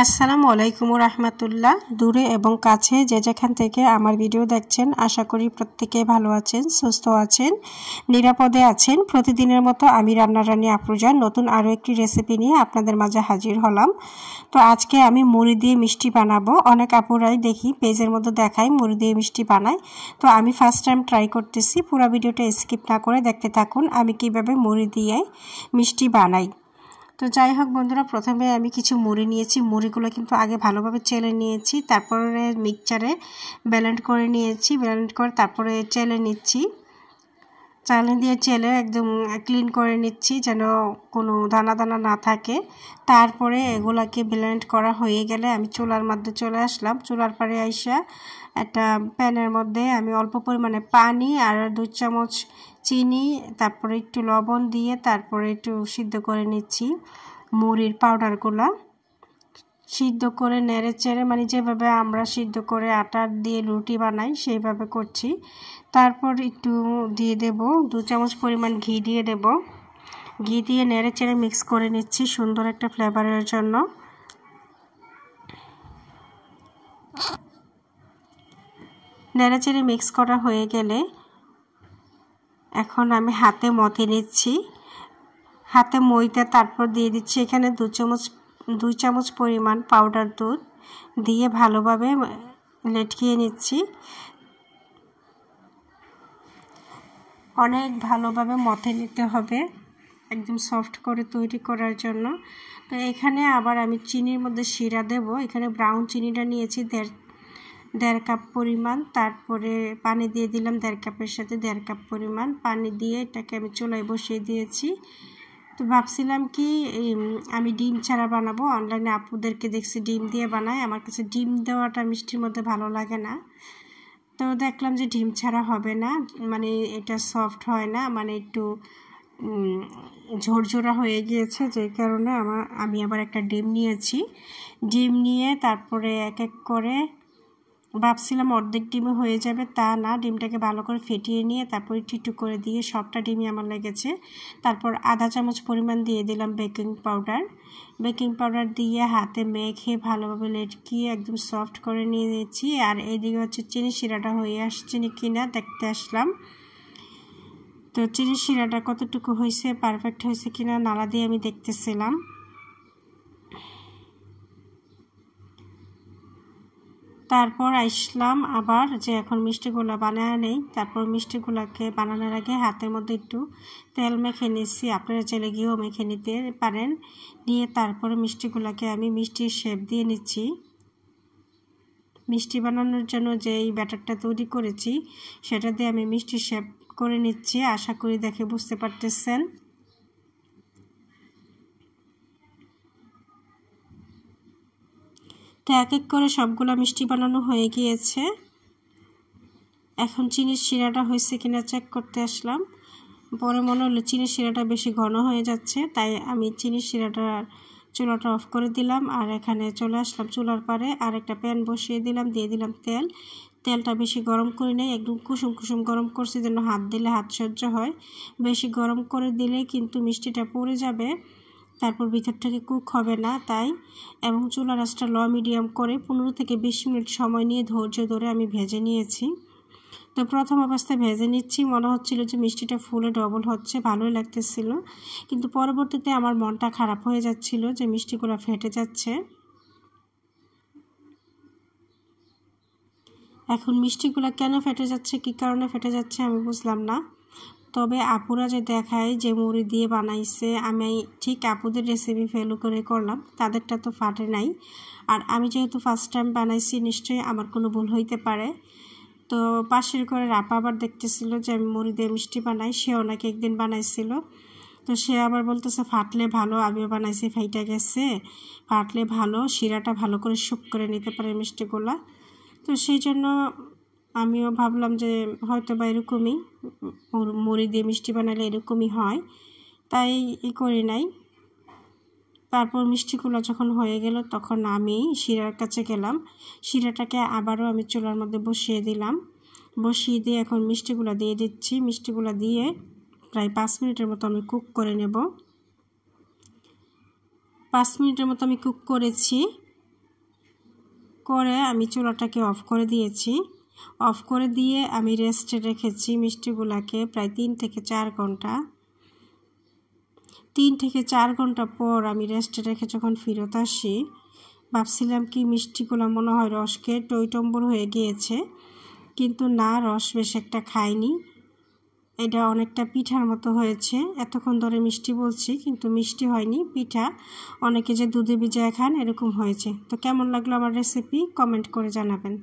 আসসালামু আলাইকুম রাহমাতুল্লাহ। দূরে এবং কাছে যে যেখান থেকে আমার ভিডিও দেখছেন, আশা করি প্রত্যেকে ভালো আছেন, সুস্থ আছেন, নিরাপদে আছেন। প্রতিদিনের মতো আমি রান্নারানী আফরোজা নতুন আরও একটি রেসিপি নিয়ে আপনাদের মাঝে হাজির হলাম। তো আজকে আমি মুড়ি দিয়ে মিষ্টি বানাবো। অনেক আপুরাই দেখি পেজের মধ্যে দেখায় মুড়ি দিয়ে মিষ্টি বানায়। তো আমি ফার্স্ট টাইম ট্রাই করতেছি। পুরো ভিডিওটা স্কিপ না করে দেখতে থাকুন আমি কিভাবে মুড়ি দিয়ে মিষ্টি বানাই। তো যাই হোক বন্ধুরা, প্রথমে আমি কিছু মুড়ি নিয়েছি। মুড়িগুলো কিন্তু আগে ভালোভাবে চেলে নিয়েছি, তারপরে মিক্সচারে ব্লেন্ড করে নিয়েছি। ব্লেন্ড করে তারপরে চেলে নিচ্ছি। চালনি দিয়ে চেলে একদম ক্লিন করে নিচ্ছি যেন কোনো দানা দানা না থাকে। তারপরে এগুলাকে ব্লেন্ড করা হয়ে গেলে আমি চুলার মধ্যে চলে আসলাম। চুলার পরে আইসা একটা প্যানের মধ্যে আমি অল্প পরিমাণে পানি আর 2 চামচ চিনি, তারপরে একটু লবণ দিয়ে তারপরে একটু সিদ্ধ করে নিচ্ছি মুড়ির পাউডারগুলা। সিদ্ধ করে নেড়ে চেড়ে, মানে যেভাবে আমরা সিদ্ধ করে আটা দিয়ে রুটি বানাই সেইভাবে করছি। তারপর একটু দিয়ে দেব 2 চামচ পরিমাণ ঘি দিয়ে দেব। ঘি দিয়ে নেড়ে চেড়ে মিক্স করে নিচ্ছি সুন্দর একটা ফ্লেভারের জন্য। নেড়ে চেড়ে মিক্স করা হয়ে গেলে এখন আমি হাতে মথে নিচ্ছি। হাতে মইতে তারপর দিয়ে দিচ্ছি এখানে 2 চামচ পরিমাণ পাউডার দুধ দিয়ে ভালোভাবে লেটকিয়ে নিচ্ছি। অনেক ভালোভাবে মথে নিতে হবে একদম সফট করে তৈরি করার জন্য। তো এখানে আবার আমি চিনির মধ্যে শিরা দেব। এখানে ব্রাউন চিনিটা নিয়েছি 1.5 কাপ পরিমাণ। তারপরে পানি দিয়ে দিলাম 1.5 কাপের সাথে 1.5 কাপ পরিমাণ পানি দিয়ে এটাকে আমি চুলায় বসিয়ে দিয়েছি। তো ভাবছিলাম কি আমি ডিম ছাড়া বানাবো। অনলাইনে আপুদেরকে দেখছি ডিম দিয়ে বানায়, আমার কাছে ডিম দেওয়াটা মিষ্টির মধ্যে ভালো লাগে না। তো দেখলাম যে ডিম ছাড়া হবে না, মানে এটা সফট হয় না, মানে একটু ঝরঝরা হয়ে গিয়েছে, যে কারণে আমি আবার একটা ডিম নিয়েছি। ডিম নিয়ে তারপরে এক এক করে ভাবছিলাম অর্ধেক ডিমে হয়ে যাবে, তা না, ডিমটাকে ভালো করে ফেটিয়ে নিয়ে তারপরে একটু করে দিয়ে সবটা ডিমই আমার লেগেছে। তারপর আধা চামচ পরিমাণ দিয়ে দিলাম বেকিং পাউডার দিয়ে হাতে মেখে ভালোভাবে লেটকিয়ে একদম সফট করে নিয়ে নিয়েছি। আর এইদিকে হচ্ছে চিনি শিরাটা হয়ে আসছে কিনা দেখতে আসলাম। তো চিনি শিরাটা কতটুকু হয়েছে, পারফেক্ট হয়েছে কিনা নাড়া দিয়ে আমি দেখতেছিলাম। তারপর আসলাম আবার যে এখন মিষ্টিগুলো বানায় নেই। তারপর মিষ্টিগুলোকে বানানোর আগে হাতের মধ্যে একটু তেল মেখে নিচ্ছি, আপনারা চাইলে ঘিও মেখে নিতে পারেন। নিয়ে তারপরে মিষ্টিগুলোকে আমি মিষ্টির শেপ দিয়ে নিচ্ছি। মিষ্টি বানানোর জন্য যে এই ব্যাটারটা তৈরি করেছি সেটা দিয়ে আমি মিষ্টির শেপ করে নিচ্ছি। আশা করি দেখে বুঝতে পারতেছেন। তো এক এক করে সবগুলো মিষ্টি বানানো হয়ে গিয়েছে। এখন চিনির শিরাটা হয়েছে কিনা চেক করতে আসলাম। পরে মনে হলো চিনির শিরাটা বেশি ঘন হয়ে যাচ্ছে, তাই আমি চিনির শিরাটার চুলাটা অফ করে দিলাম। আর এখানে চলে আসলাম চুলার পারে, আর একটা প্যান বসিয়ে দিলাম, দিয়ে দিলাম তেলটা বেশি গরম করে নেই, একদম কুসুম গরম করছি যেন হাত দিলে হাত সহ্য হয়। বেশি গরম করে দিলে কিন্তু মিষ্টিটা পড়ে যাবে, তারপর ভিতর থেকে কুক হবে না, তাই। এবং চুলার আঁচটা লো মিডিয়াম করে 15 থেকে 20 মিনিট সময় নিয়ে ধৈর্য ধরে আমি ভেজে নিয়েছি। তো প্রথম অবস্থায় ভেজে নিচ্ছি, মনে হচ্ছিল যে মিষ্টিটা ফুলে ডবল হচ্ছে, ভালোই লাগতেছিল। কিন্তু পরবর্তীতে আমার মনটা খারাপ হয়ে যাচ্ছিল যে মিষ্টিগুলো ফেটে যাচ্ছে। এখন মিষ্টিগুলো কেন ফেটে যাচ্ছে, কী কারণে ফেটে যাচ্ছে আমি বুঝলাম না। তবে আপুরা যে দেখায় যে মুড়ি দিয়ে বানাইছে, আমি ঠিক আপুদের রেসিপি ফলো করে করলাম, তাদেরটা তো ফাটে নাই। আর আমি যেহেতু ফার্স্ট টাইম বানাইছি, নিশ্চয়ই আমার কোনো ভুল হইতে পারে। তো পাশের ঘরে আপা আবার দেখতেছিল যে আমি মুড়ি দিয়ে মিষ্টি বানাই, সেও নাকি একদিন বানাইছিল। তো সে আবার বলতেছে ফাটলে ভালো, আমিও বানাইছি ফাইটা গেছে, ফাটলে ভালো, শিরাটা ভালো করে শুক করে নিতে পারে মিষ্টিগুলা। তো সেই জন্য আমিও ভাবলাম যে হয়তো বা এরকমই মুড়ি দিয়ে মিষ্টি বানালে এরকমই হয়, তাই করি নাই। তারপর মিষ্টিগুলো যখন হয়ে গেল তখন আমি শিরার কাছে গেলাম। শিরাটাকে আবারও আমি চুলার মধ্যে বসিয়ে দিলাম। বসিয়ে দিয়ে এখন মিষ্টিগুলো দিয়ে দিচ্ছি। মিষ্টিগুলো দিয়ে প্রায় 5 মিনিটের মতো আমি কুক করে নেব। 5 মিনিটের মতো আমি কুক করেছি। করে আমি চুলাটাকে অফ করে দিয়েছি। অফ করে দিয়ে আমি রেস্টে রেখেছি মিষ্টিগুলোকে প্রায় 3 থেকে 4 ঘন্টা। 3 থেকে 4 ঘন্টা পর আমি রেস্টে রেখে যখন ফেরত আসি, ভাবছিলাম কি মিষ্টিগুলো মনে হয় রসকে টইটম্বর হয়ে গিয়েছে, কিন্তু না, রস বেশ একটা খায়নি। এটা অনেকটা পিঠার মতো হয়েছে। এতক্ষণ ধরে মিষ্টি বলছি কিন্তু মিষ্টি হয়নি, পিঠা। অনেকে যে দুধে ভিজায় খান এরকম হয়েছে। তো কেমন লাগলো আমার রেসিপি কমেন্ট করে জানাবেন।